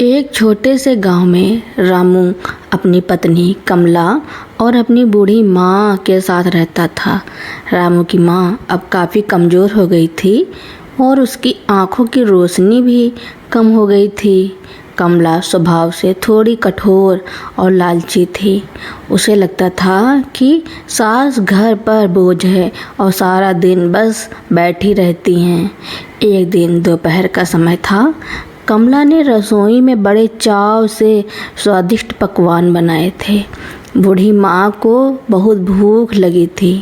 एक छोटे से गांव में रामू अपनी पत्नी कमला और अपनी बूढ़ी माँ के साथ रहता था। रामू की माँ अब काफ़ी कमज़ोर हो गई थी और उसकी आँखों की रोशनी भी कम हो गई थी। कमला स्वभाव से थोड़ी कठोर और लालची थी। उसे लगता था कि सास घर पर बोझ है और सारा दिन बस बैठी रहती हैं। एक दिन दोपहर का समय था। कमला ने रसोई में बड़े चाव से स्वादिष्ट पकवान बनाए थे। बूढ़ी माँ को बहुत भूख लगी थी।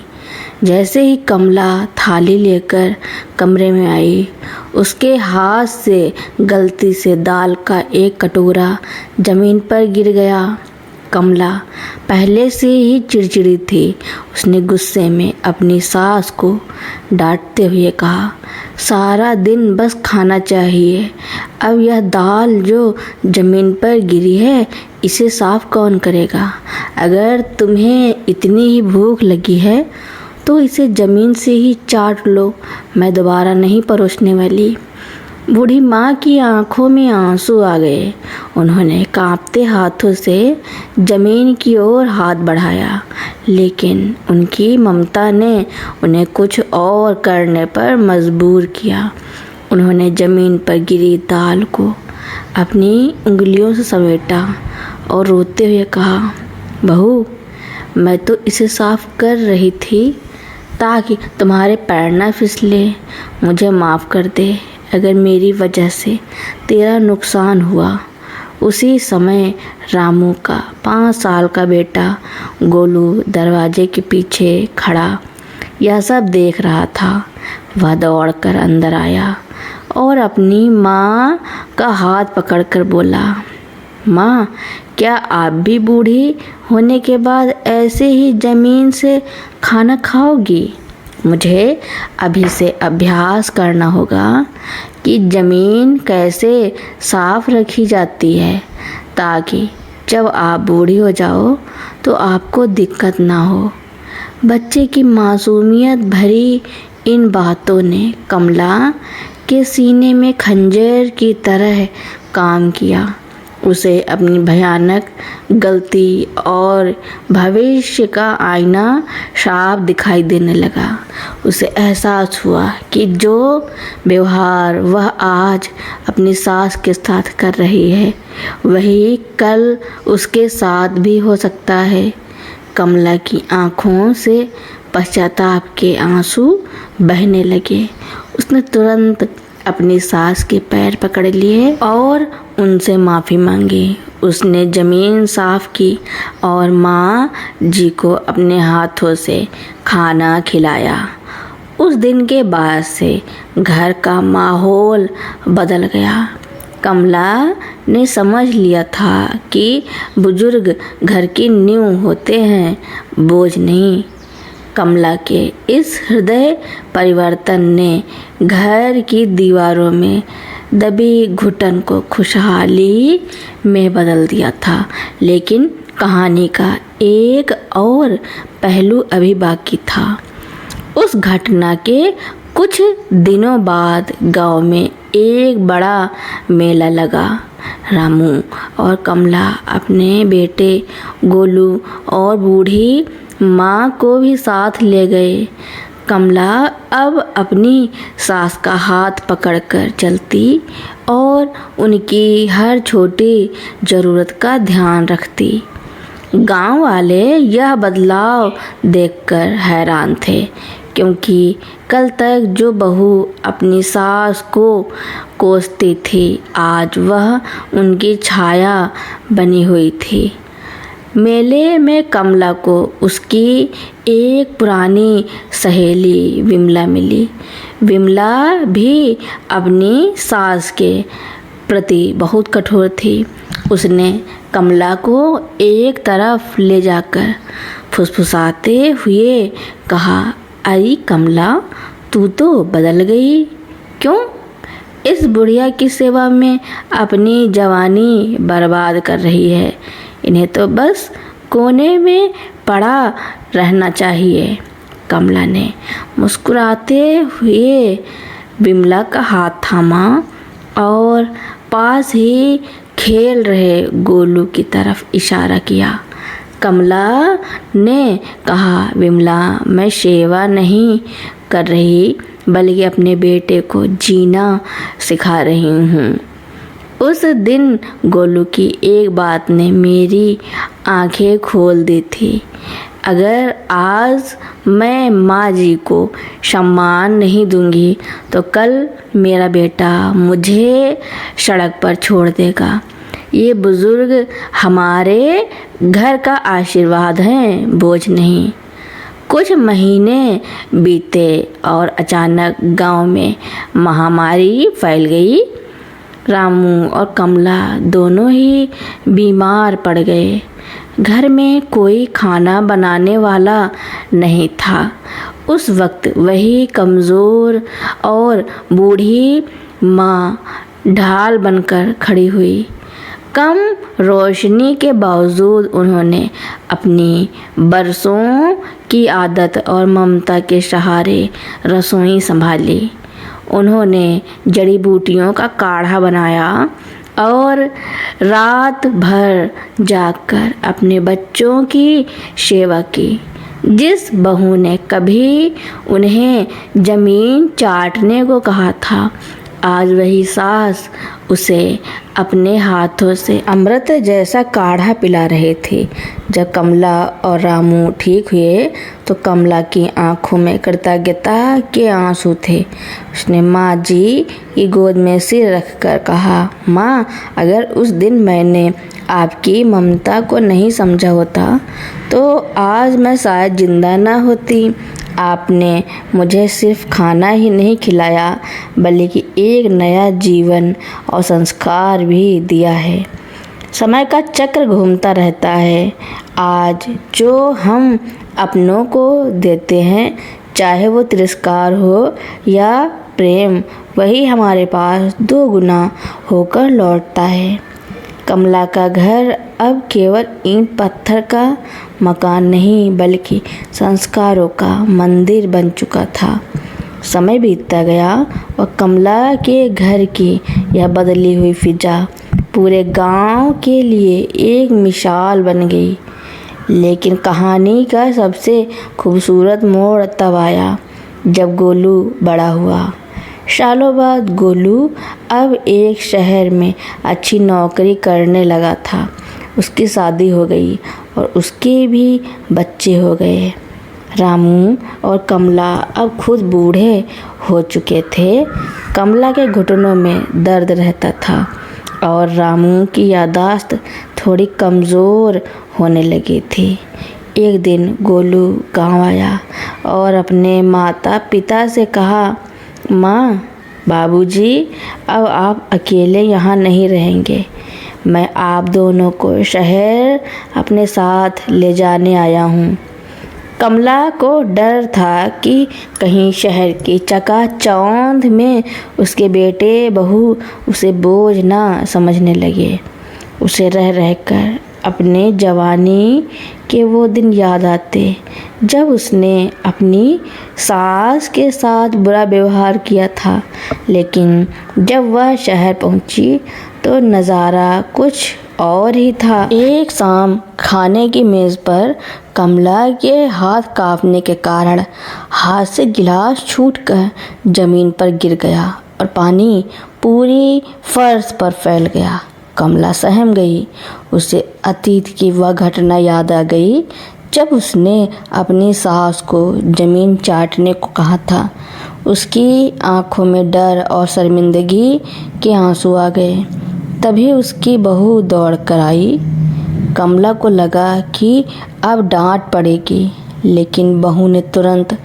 जैसे ही कमला थाली लेकर कमरे में आई, उसके हाथ से गलती से दाल का एक कटोरा जमीन पर गिर गया। कमला पहले से ही चिड़चिड़ी थी। उसने गुस्से में अपनी सास को डांटते हुए कहा, सारा दिन बस खाना चाहिए, अब यह दाल जो ज़मीन पर गिरी है इसे साफ कौन करेगा? अगर तुम्हें इतनी ही भूख लगी है तो इसे ज़मीन से ही चाट लो, मैं दोबारा नहीं परोसने वाली। बूढ़ी माँ की आंखों में आंसू आ गए। उन्होंने कांपते हाथों से ज़मीन की ओर हाथ बढ़ाया, लेकिन उनकी ममता ने उन्हें कुछ और करने पर मजबूर किया। उन्होंने ज़मीन पर गिरी दाल को अपनी उंगलियों से समेटा और रोते हुए कहा, बहू, मैं तो इसे साफ कर रही थी ताकि तुम्हारे पैर ना फिसले। मुझे माफ़ कर दे अगर मेरी वजह से तेरा नुकसान हुआ। उसी समय रामू का 5 साल का बेटा गोलू दरवाजे के पीछे खड़ा यह सब देख रहा था। वह दौड़कर अंदर आया और अपनी माँ का हाथ पकड़कर बोला, माँ, क्या आप भी बूढ़ी होने के बाद ऐसे ही ज़मीन से खाना खाओगी? मुझे अभी से अभ्यास करना होगा कि ज़मीन कैसे साफ रखी जाती है, ताकि जब आप बूढ़ी हो जाओ तो आपको दिक्कत ना हो। बच्चे की मासूमियत भरी इन बातों ने कमला के सीने में खंजर की तरह काम किया। उसे अपनी भयानक गलती और भविष्य का आईना साफ दिखाई देने लगा। उसे एहसास हुआ कि जो व्यवहार वह आज अपनी सास के साथ कर रही है, वही कल उसके साथ भी हो सकता है। कमला की आँखों से पश्चाताप के आंसू बहने लगे। उसने तुरंत अपनी सास के पैर पकड़ लिए और उनसे माफ़ी मांगी। उसने ज़मीन साफ की और माँ जी को अपने हाथों से खाना खिलाया। उस दिन के बाद से घर का माहौल बदल गया। कमला ने समझ लिया था कि बुजुर्ग घर की नींव होते हैं, बोझ नहीं। कमला के इस हृदय परिवर्तन ने घर की दीवारों में दबी घुटन को खुशहाली में बदल दिया था। लेकिन कहानी का एक और पहलू अभी बाकी था। उस घटना के कुछ दिनों बाद गांव में एक बड़ा मेला लगा। रामू और कमला अपने बेटे गोलू और बूढ़ी माँ को भी साथ ले गए। कमला अब अपनी सास का हाथ पकड़कर चलती और उनकी हर छोटी ज़रूरत का ध्यान रखती। गांव वाले यह बदलाव देखकर हैरान थे, क्योंकि कल तक जो बहू अपनी सास को कोसती थी, आज वह उनकी छाया बनी हुई थी। मेले में कमला को उसकी एक पुरानी सहेली विमला मिली। विमला भी अपनी सास के प्रति बहुत कठोर थी। उसने कमला को एक तरफ ले जाकर फुसफुसाते हुए कहा, अरे कमला, तू तो बदल गई। क्यों इस बुढ़िया की सेवा में अपनी जवानी बर्बाद कर रही है? इन्हें तो बस कोने में पड़ा रहना चाहिए। कमला ने मुस्कुराते हुए विमला का हाथ थामा और पास ही खेल रहे गोलू की तरफ इशारा किया। कमला ने कहा, विमला, मैं सेवा नहीं कर रही बल्कि अपने बेटे को जीना सिखा रही हूँ। उस दिन गोलू की एक बात ने मेरी आंखें खोल दी थी। अगर आज मैं माँ जी को सम्मान नहीं दूंगी तो कल मेरा बेटा मुझे सड़क पर छोड़ देगा। ये बुजुर्ग हमारे घर का आशीर्वाद हैं, बोझ नहीं। कुछ महीने बीते और अचानक गांव में महामारी फैल गई। रामू और कमला दोनों ही बीमार पड़ गए। घर में कोई खाना बनाने वाला नहीं था। उस वक्त वही कमज़ोर और बूढ़ी माँ ढाल बनकर खड़ी हुई। कम रोशनी के बावजूद उन्होंने अपनी बरसों की आदत और ममता के सहारे रसोई संभाली। उन्होंने जड़ी बूटियों का काढ़ा बनाया और रात भर जागकर अपने बच्चों की सेवा की। जिस बहू ने कभी उन्हें जमीन चाटने को कहा था, आज वही सास उसे अपने हाथों से अमृत जैसा काढ़ा पिला रहे थे। जब कमला और रामू ठीक हुए तो कमला की आंखों में कृतज्ञता के आंसू थे। उसने माँ जी की गोद में सिर रखकर कहा, माँ, अगर उस दिन मैंने आपकी ममता को नहीं समझा होता तो आज मैं शायद जिंदा ना होती। आपने मुझे सिर्फ खाना ही नहीं खिलाया बल्कि एक नया जीवन और संस्कार भी दिया है। समय का चक्र घूमता रहता है। आज जो हम अपनों को देते हैं, चाहे वो तिरस्कार हो या प्रेम, वही हमारे पास 2 गुना होकर लौटता है। कमला का घर अब केवल ईंट पत्थर का मकान नहीं बल्कि संस्कारों का मंदिर बन चुका था। समय बीतता गया और कमला के घर की यह बदली हुई फिजा पूरे गांव के लिए एक मिसाल बन गई। लेकिन कहानी का सबसे खूबसूरत मोड़ तब आया जब गोलू बड़ा हुआ। सालों बाद गोलू अब एक शहर में अच्छी नौकरी करने लगा था। उसकी शादी हो गई और उसके भी बच्चे हो गए। रामू और कमला अब खुद बूढ़े हो चुके थे। कमला के घुटनों में दर्द रहता था और रामू की याददाश्त थोड़ी कमज़ोर होने लगी थी। एक दिन गोलू गांव आया और अपने माता पिता से कहा, माँ, बाबूजी, अब आप अकेले यहाँ नहीं रहेंगे। मैं आप दोनों को शहर अपने साथ ले जाने आया हूँ। कमला को डर था कि कहीं शहर की चकाचौंध में उसके बेटे बहू उसे बोझ ना समझने लगे। उसे रह रहकर अपने जवानी के वो दिन याद आते जब उसने अपनी सास के साथ बुरा व्यवहार किया था। लेकिन जब वह शहर पहुंची तो नज़ारा कुछ और ही था। एक शाम खाने की मेज़ पर कमला के हाथ कांपने के कारण हाथ से गिलास छूटकर ज़मीन पर गिर गया और पानी पूरी फर्श पर फैल गया। कमला सहम गई। उसे अतीत की वह घटना याद आ गई जब उसने अपनी सास को ज़मीन चाटने को कहा था। उसकी आंखों में डर और शर्मिंदगी के आंसू आ गए। तभी उसकी बहू दौड़ कर आई। कमला को लगा कि अब डांट पड़ेगी, लेकिन बहू ने तुरंत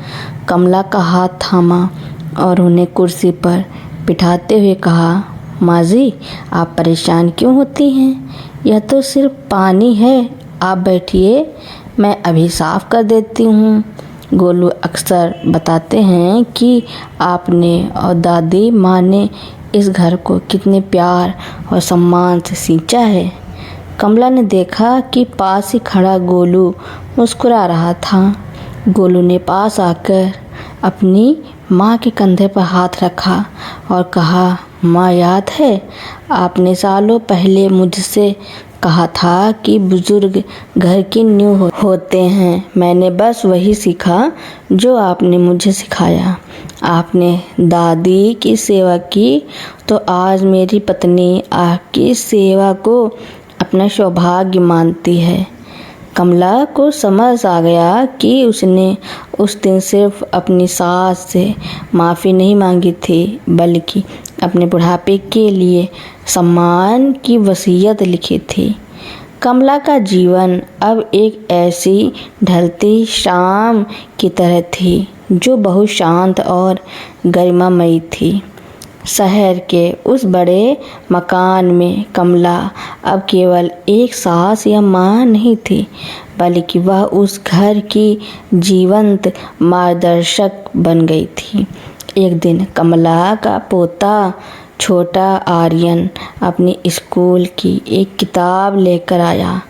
कमला का हाथ थामा और उन्हें कुर्सी पर बिठाते हुए कहा, माँ जी, आप परेशान क्यों होती हैं? यह तो सिर्फ पानी है, आप बैठिए, मैं अभी साफ़ कर देती हूँ। गोलू अक्सर बताते हैं कि आपने और दादी माँ ने इस घर को कितने प्यार और सम्मान से सींचा है। कमला ने देखा कि पास ही खड़ा गोलू मुस्कुरा रहा था। गोलू ने पास आकर अपनी माँ के कंधे पर हाथ रखा और कहा, माँ याद है, आपने सालों पहले मुझसे कहा था कि बुजुर्ग घर की नींव होते हैं। मैंने बस वही सीखा जो आपने मुझे सिखाया। आपने दादी की सेवा की तो आज मेरी पत्नी आपकी सेवा को अपना सौभाग्य मानती है। कमला को समझ आ गया कि उसने उस दिन सिर्फ अपनी सास से माफ़ी नहीं मांगी थी, बल्कि अपने बुढ़ापे के लिए सम्मान की वसीयत लिखी थी। कमला का जीवन अब एक ऐसी ढलती शाम की तरह थी जो बहुत शांत और गरिमामयी थी। शहर के उस बड़े मकान में कमला अब केवल एक सास या माँ नहीं थी, बल्कि वह उस घर की जीवंत मार्गदर्शक बन गई थी। एक दिन कमला का पोता छोटा आर्यन अपनी स्कूल की एक किताब लेकर आया।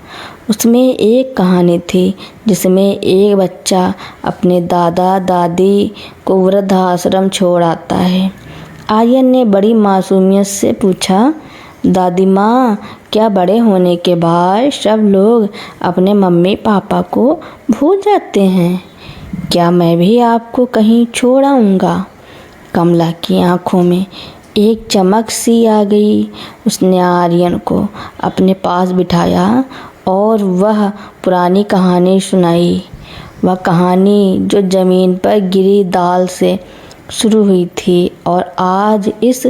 उसमें एक कहानी थी जिसमें एक बच्चा अपने दादा दादी को वृद्धाश्रम छोड़ आता है। आर्यन ने बड़ी मासूमियत से पूछा, दादी माँ, क्या बड़े होने के बाद सब लोग अपने मम्मी पापा को भूल जाते हैं? क्या मैं भी आपको कहीं छोड़ आऊँगा? कमला की आंखों में एक चमक सी आ गई। उसने आर्यन को अपने पास बिठाया और वह पुरानी कहानी सुनाई। वह कहानी जो ज़मीन पर गिरी दाल से शुरू हुई थी और आज इस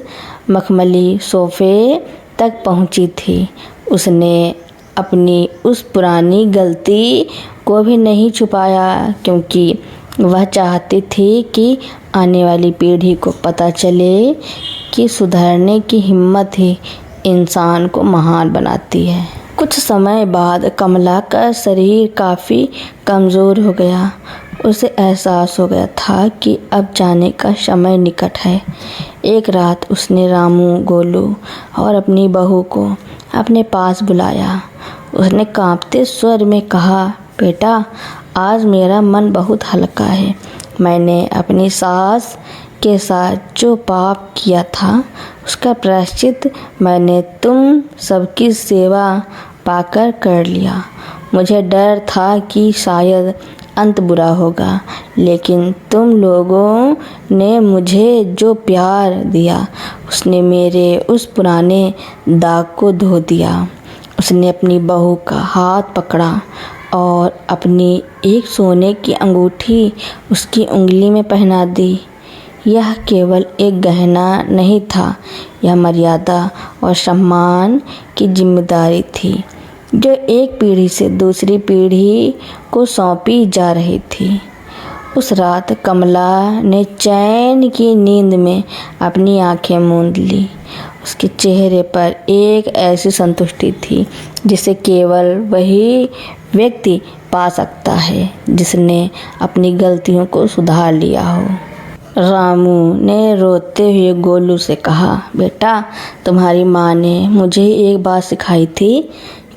मखमली सोफे तक पहुंची थी। उसने अपनी उस पुरानी गलती को भी नहीं छुपाया, क्योंकि वह चाहती थी कि आने वाली पीढ़ी को पता चले कि सुधरने की हिम्मत ही इंसान को महान बनाती है। कुछ समय बाद कमला का शरीर काफ़ी कमज़ोर हो गया। उसे एहसास हो गया था कि अब जाने का समय निकट है। एक रात उसने रामू, गोलू और अपनी बहू को अपने पास बुलाया। उसने कांपते स्वर में कहा, बेटा, आज मेरा मन बहुत हल्का है। मैंने अपनी सास के साथ जो पाप किया था उसका प्रायश्चित मैंने तुम सबकी सेवा पाकर कर लिया। मुझे डर था कि शायद अंत बुरा होगा, लेकिन तुम लोगों ने मुझे जो प्यार दिया उसने मेरे उस पुराने दाग को धो दिया। उसने अपनी बहू का हाथ पकड़ा और अपनी एक सोने की अंगूठी उसकी उंगली में पहना दी। यह केवल एक गहना नहीं था, यह मर्यादा और सम्मान की जिम्मेदारी थी जो एक पीढ़ी से दूसरी पीढ़ी को सौंपी जा रही थी। उस रात कमला ने चैन की नींद में अपनी आंखें मूंद ली। उसके चेहरे पर एक ऐसी संतुष्टि थी जिसे केवल वही व्यक्ति पा सकता है जिसने अपनी गलतियों को सुधार लिया हो। रामू ने रोते हुए गोलू से कहा, बेटा, तुम्हारी माँ ने मुझे एक बात सिखाई थी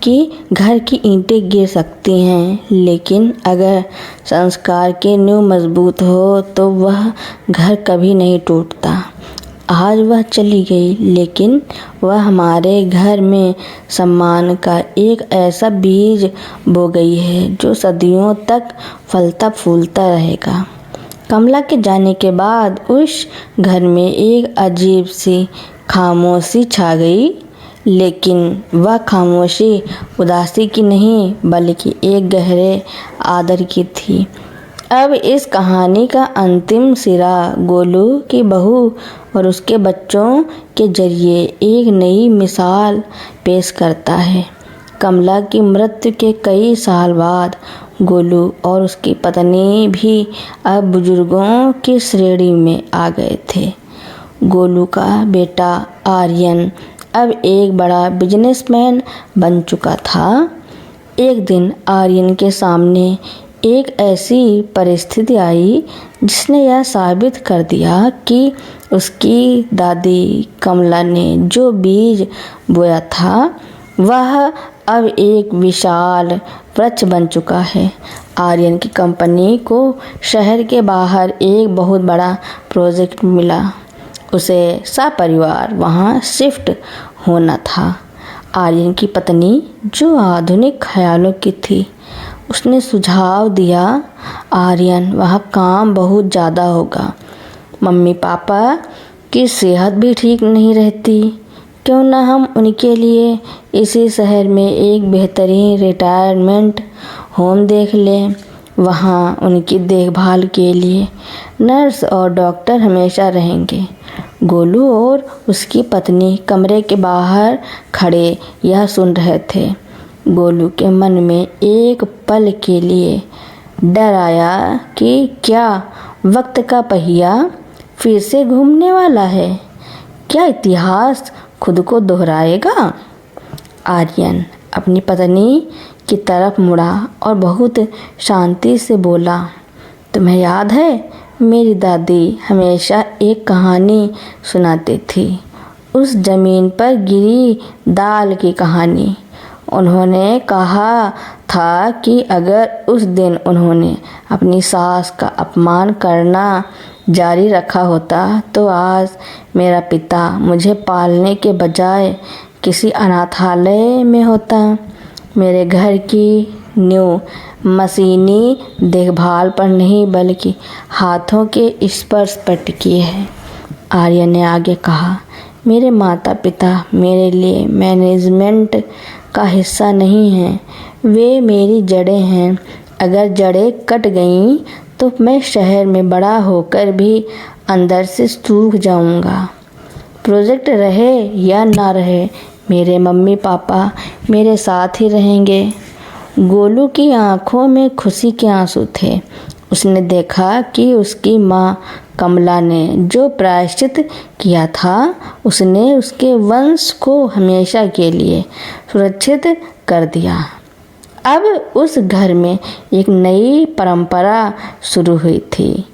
कि घर की ईंटें गिर सकती हैं, लेकिन अगर संस्कार की नींव मजबूत हो तो वह घर कभी नहीं टूटता। आज वह चली गई, लेकिन वह हमारे घर में सम्मान का एक ऐसा बीज बो गई है जो सदियों तक फलता फूलता रहेगा। कमला के जाने के बाद उस घर में एक अजीब सी खामोशी छा गई, लेकिन वह खामोशी उदासी की नहीं, बल्कि एक गहरे आदर की थी। अब इस कहानी का अंतिम सिरा गोलू की बहू और उसके बच्चों के जरिए एक नई मिसाल पेश करता है। कमला की मृत्यु के कई साल बाद गोलू और उसकी पत्नी भी अब बुजुर्गों की श्रेणी में आ गए थे। गोलू का बेटा आर्यन अब एक बड़ा बिजनेसमैन बन चुका था। एक दिन आर्यन के सामने एक ऐसी परिस्थिति आई जिसने यह साबित कर दिया कि उसकी दादी कमला ने जो बीज बोया था वह अब एक विशाल वृक्ष बन चुका है। आर्यन की कंपनी को शहर के बाहर एक बहुत बड़ा प्रोजेक्ट मिला। उसे सपरिवार वहाँ शिफ्ट होना था। आर्यन की पत्नी, जो आधुनिक ख्यालों की थी, उसने सुझाव दिया, आर्यन, वहाँ काम बहुत ज़्यादा होगा, मम्मी पापा की सेहत भी ठीक नहीं रहती, क्यों ना हम उनके लिए इसी शहर में एक बेहतरीन रिटायरमेंट होम देख लें। वहाँ उनकी देखभाल के लिए नर्स और डॉक्टर हमेशा रहेंगे। गोलू और उसकी पत्नी कमरे के बाहर खड़े यह सुन रहे थे। गोलू के मन में एक पल के लिए डर आया कि क्या वक्त का पहिया फिर से घूमने वाला है? क्या इतिहास खुद को दोहराएगा? आर्यन अपनी पत्नी की तरफ मुड़ा और बहुत शांति से बोला, तुम्हें याद है, मेरी दादी हमेशा एक कहानी सुनाती थी, उस जमीन पर गिरी दाल की कहानी। उन्होंने कहा था कि अगर उस दिन उन्होंने अपनी सास का अपमान करना जारी रखा होता तो आज मेरा पिता मुझे पालने के बजाय किसी अनाथालय में होता। मेरे घर की नींव मशीनी देखभाल पर नहीं बल्कि हाथों के स्पर्श पर टिकी है। आर्यन ने आगे कहा, मेरे माता पिता मेरे लिए मैनेजमेंट का हिस्सा नहीं हैं, वे मेरी जड़ें हैं। अगर जड़ें कट गईं तो मैं शहर में बड़ा होकर भी अंदर से सूख जाऊंगा। प्रोजेक्ट रहे या ना रहे, मेरे मम्मी पापा मेरे साथ ही रहेंगे। गोलू की आंखों में खुशी के आंसू थे। उसने देखा कि उसकी माँ कमला ने जो प्रायश्चित किया था, उसने उसके वंश को हमेशा के लिए सुरक्षित कर दिया। अब उस घर में एक नई परंपरा शुरू हुई थी।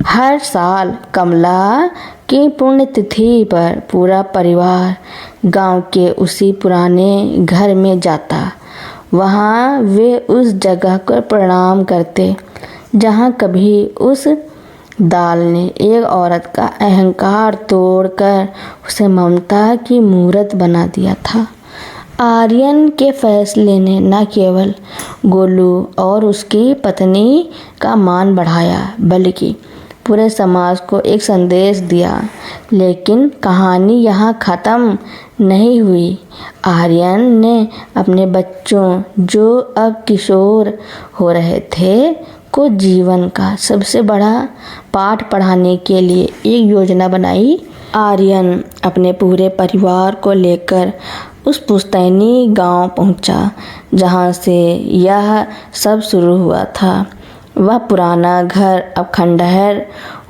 हर साल कमला की पुण्यतिथि पर पूरा परिवार गांव के उसी पुराने घर में जाता। वहाँ वे उस जगह को प्रणाम करते जहाँ कभी उस दाल ने एक औरत का अहंकार तोड़कर उसे ममता की मूर्त बना दिया था। आर्यन के फैसले ने न केवल गोलू और उसकी पत्नी का मान बढ़ाया बल्कि पूरे समाज को एक संदेश दिया। लेकिन कहानी यहाँ ख़त्म नहीं हुई। आर्यन ने अपने बच्चों, जो अब किशोर हो रहे थे, को जीवन का सबसे बड़ा पाठ पढ़ाने के लिए एक योजना बनाई। आर्यन अपने पूरे परिवार को लेकर उस पुश्तैनी गांव पहुंचा जहां से यह सब शुरू हुआ था। वह पुराना घर अब खंडहर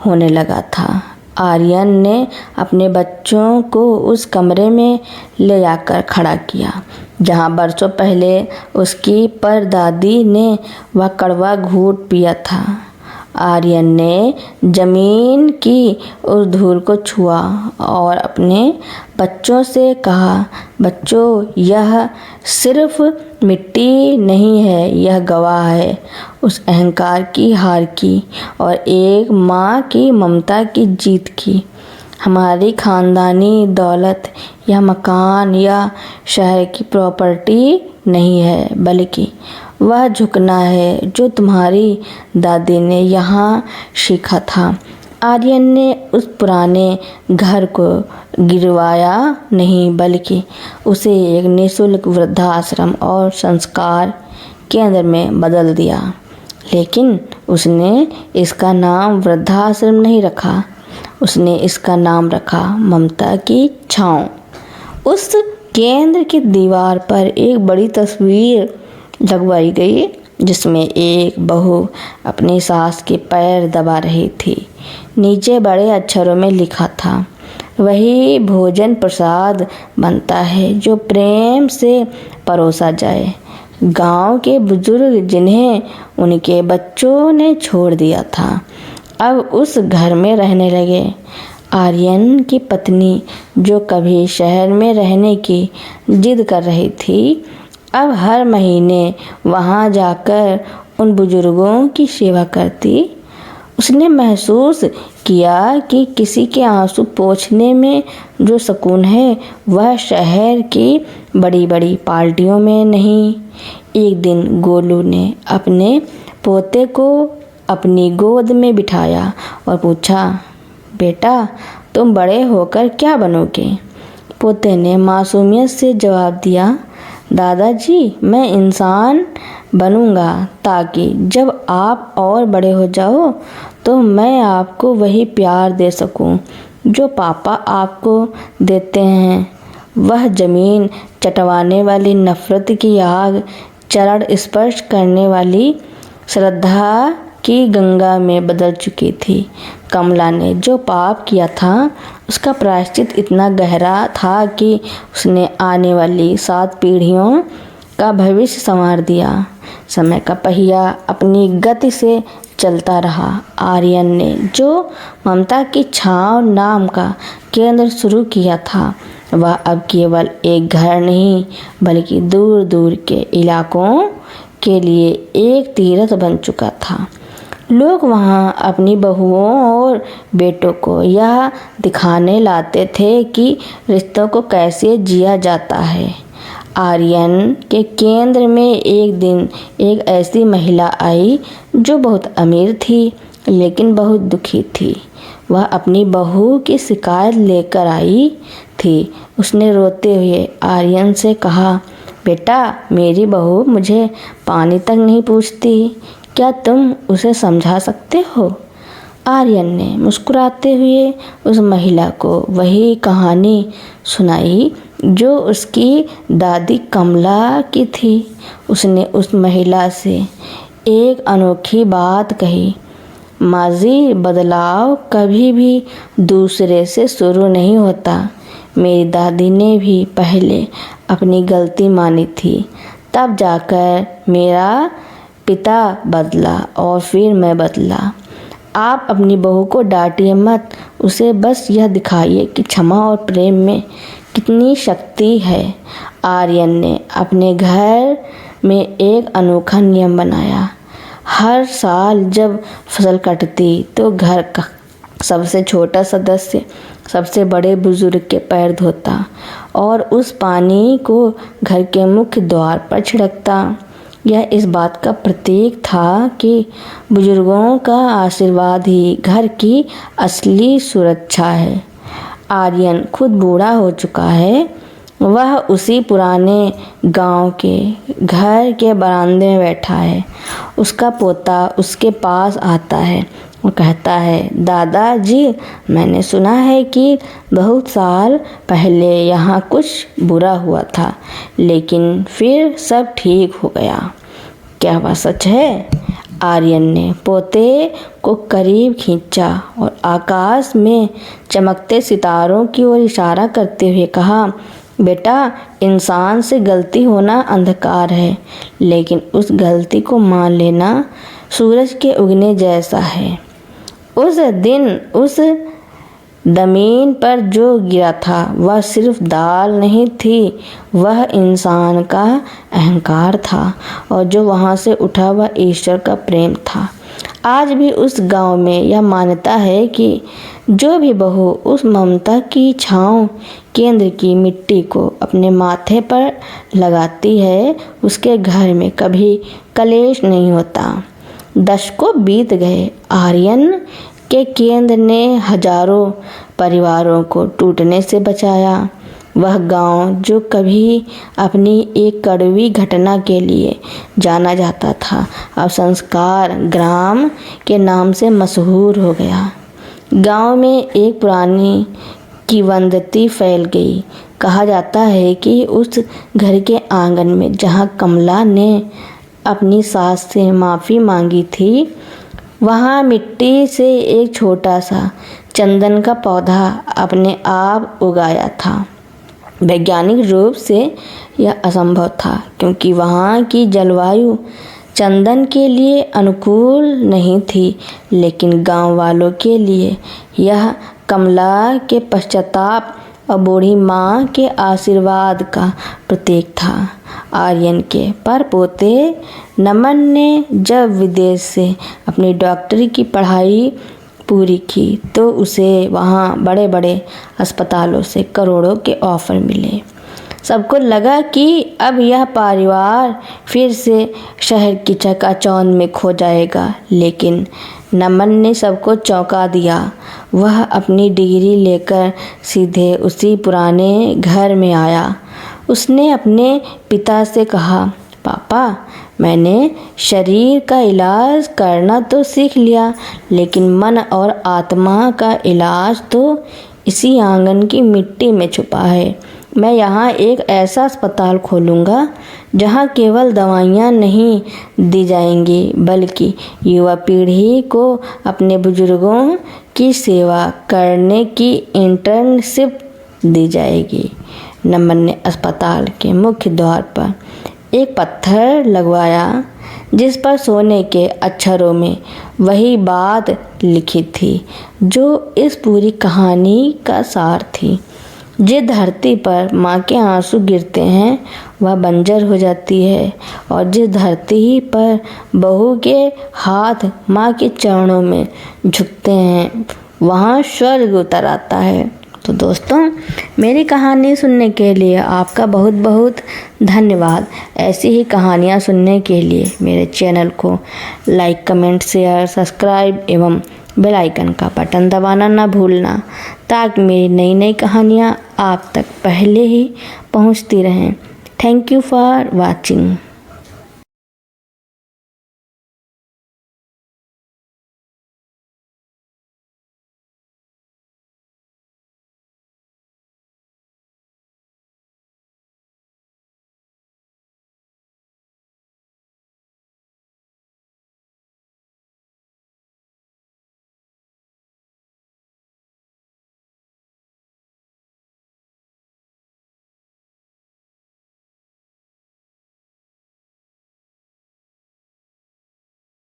होने लगा था। आर्यन ने अपने बच्चों को उस कमरे में ले जाकर खड़ा किया जहां बरसों पहले उसकी परदादी ने वह कड़वा घूंट पिया था। आर्यन ने जमीन की उस धूल को छुआ और अपने बच्चों से कहा, बच्चों, यह सिर्फ मिट्टी नहीं है, यह गवाह है उस अहंकार की हार की और एक माँ की ममता की जीत की। हमारी खानदानी दौलत या मकान या शहर की प्रॉपर्टी नहीं है, बल्कि वह झुकना है जो तुम्हारी दादी ने यहाँ सीखा था। आर्यन ने उस पुराने घर को गिरवाया नहीं बल्कि उसे एक निःशुल्क वृद्धाश्रम और संस्कार केंद्र में बदल दिया। लेकिन उसने इसका नाम वृद्धाश्रम नहीं रखा, उसने इसका नाम रखा ममता की छाँव। उस केंद्र की दीवार पर एक बड़ी तस्वीर लगवाई गई जिसमें एक बहू अपनी सास के पैर दबा रही थी। नीचे बड़े अक्षरों में लिखा था, वही भोजन प्रसाद बनता है जो प्रेम से परोसा जाए। गांव के बुजुर्ग जिन्हें उनके बच्चों ने छोड़ दिया था अब उस घर में रहने लगे। आर्यन की पत्नी, जो कभी शहर में रहने की जिद कर रही थी, अब हर महीने वहां जाकर उन बुजुर्गों की सेवा करती। उसने महसूस किया कि किसी के आंसू पोंछने में जो सुकून है वह शहर की बड़ी बड़ी पार्टियों में नहीं। एक दिन गोलू ने अपने पोते को अपनी गोद में बिठाया और पूछा, बेटा तुम बड़े होकर क्या बनोगे? पोते ने मासूमियत से जवाब दिया, दादाजी मैं इंसान बनूंगा ताकि जब आप और बड़े हो जाओ तो मैं आपको वही प्यार दे सकूं जो पापा आपको देते हैं। वह जमीन चटवाने वाली नफरत की आग, चरण स्पर्श करने वाली श्रद्धा की गंगा में बदल चुकी थी। कमला ने जो पाप किया था उसका प्रायश्चित इतना गहरा था कि उसने आने वाली 7 पीढ़ियों का भविष्य संवार दिया। समय का पहिया अपनी गति से चलता रहा। आर्यन ने जो ममता की छांव नाम का केंद्र शुरू किया था वह अब केवल एक घर नहीं बल्कि दूर दूर के इलाकों के लिए एक तीर्थ बन चुका था। लोग वहां अपनी बहुओं और बेटों को यह दिखाने लाते थे कि रिश्तों को कैसे जिया जाता है। आर्यन के केंद्र में एक दिन एक ऐसी महिला आई जो बहुत अमीर थी लेकिन बहुत दुखी थी। वह अपनी बहू की शिकायत लेकर आई थी। उसने रोते हुए आर्यन से कहा, बेटा मेरी बहू मुझे पानी तक नहीं पूछती, क्या तुम उसे समझा सकते हो? आर्यन ने मुस्कुराते हुए उस महिला को वही कहानी सुनाई जो उसकी दादी कमला की थी। उसने उस महिला से एक अनोखी बात कही, माजी बदलाव कभी भी दूसरे से शुरू नहीं होता। मेरी दादी ने भी पहले अपनी गलती मानी थी, तब जाकर मेरा पिता बदला और फिर मैं बदला। आप अपनी बहू को डांटिए मत, उसे बस यह दिखाइए कि क्षमा और प्रेम में कितनी शक्ति है। आर्यन ने अपने घर में एक अनोखा नियम बनाया। हर साल जब फसल कटती तो घर का सबसे छोटा सदस्य सबसे बड़े बुजुर्ग के पैर धोता और उस पानी को घर के मुख्य द्वार पर छिड़कता। यह इस बात का प्रतीक था कि बुजुर्गों का आशीर्वाद ही घर की असली सुरक्षा है। आर्यन खुद बूढ़ा हो चुका है। वह उसी पुराने गांव के घर के बरामदे में बैठा है। उसका पोता उसके पास आता है और कहता है, दादाजी मैंने सुना है कि बहुत साल पहले यहाँ कुछ बुरा हुआ था लेकिन फिर सब ठीक हो गया। क्या वह सच है? आर्यन ने पोते को करीब खींचा और आकाश में चमकते सितारों की ओर इशारा करते हुए कहा, बेटा इंसान से गलती होना अंधकार है लेकिन उस गलती को मान लेना सूरज के उगने जैसा है। उस दिन उस जमीन पर जो गिरा था वह सिर्फ दाल नहीं थी, वह इंसान का अहंकार था और जो वहाँ से उठा वह ईश्वर का प्रेम था। आज भी उस गांव में यह मान्यता है कि जो भी बहू उस ममता की छांव केंद्र की मिट्टी को अपने माथे पर लगाती है उसके घर में कभी कलेश नहीं होता। दशकों बीत गए। आर्यन के केंद्र ने हजारों परिवारों को टूटने से बचाया। वह गांव जो कभी अपनी एक कड़वी घटना के लिए जाना जाता था अब संस्कार ग्राम के नाम से मशहूर हो गया। गांव में एक पुरानी किंवदंती फैल गई। कहा जाता है कि उस घर के आंगन में जहां कमला ने अपनी सास से माफ़ी मांगी थी वहां मिट्टी से एक छोटा सा चंदन का पौधा अपने आप उगाया था। वैज्ञानिक रूप से यह असंभव था क्योंकि वहाँ की जलवायु चंदन के लिए अनुकूल नहीं थी, लेकिन गांव वालों के लिए यह कमला के पश्चाताप और बूढ़ी माँ के आशीर्वाद का प्रतीक था। आर्यन के परपोते नमन ने जब विदेश से अपनी डॉक्टरी की पढ़ाई पूरी की तो उसे वहाँ बड़े बड़े अस्पतालों से करोड़ों के ऑफ़र मिले। सबको लगा कि अब यह परिवार फिर से शहर की चकाचौंध में खो जाएगा, लेकिन नमन ने सबको चौंका दिया। वह अपनी डिग्री लेकर सीधे उसी पुराने घर में आया। उसने अपने पिता से कहा, पापा, मैंने शरीर का इलाज करना तो सीख लिया, लेकिन मन और आत्मा का इलाज तो इसी आंगन की मिट्टी में छुपा है। मैं यहाँ एक ऐसा अस्पताल खोलूँगा जहाँ केवल दवाइयाँ नहीं दी जाएंगी, बल्कि युवा पीढ़ी को अपने बुजुर्गों की सेवा करने की इंटर्नशिप दी जाएगी। नमन ने अस्पताल के मुख्य द्वार पर एक पत्थर लगवाया जिस पर सोने के अक्षरों में वही बात लिखी थी जो इस पूरी कहानी का सार थी। जिस धरती पर माँ के आंसू गिरते हैं वह बंजर हो जाती है, और जिस धरती पर बहू के हाथ माँ के चरणों में झुकते हैं वहाँ स्वर्ग उतर आता है। तो दोस्तों, मेरी कहानी सुनने के लिए आपका बहुत बहुत धन्यवाद। ऐसी ही कहानियाँ सुनने के लिए मेरे चैनल को लाइक, कमेंट, शेयर, सब्सक्राइब एवं बेल आइकन का बटन दबाना ना भूलना, ताकि मेरी नई नई कहानियाँ आप तक पहले ही पहुँचती रहें। Thank you for watching.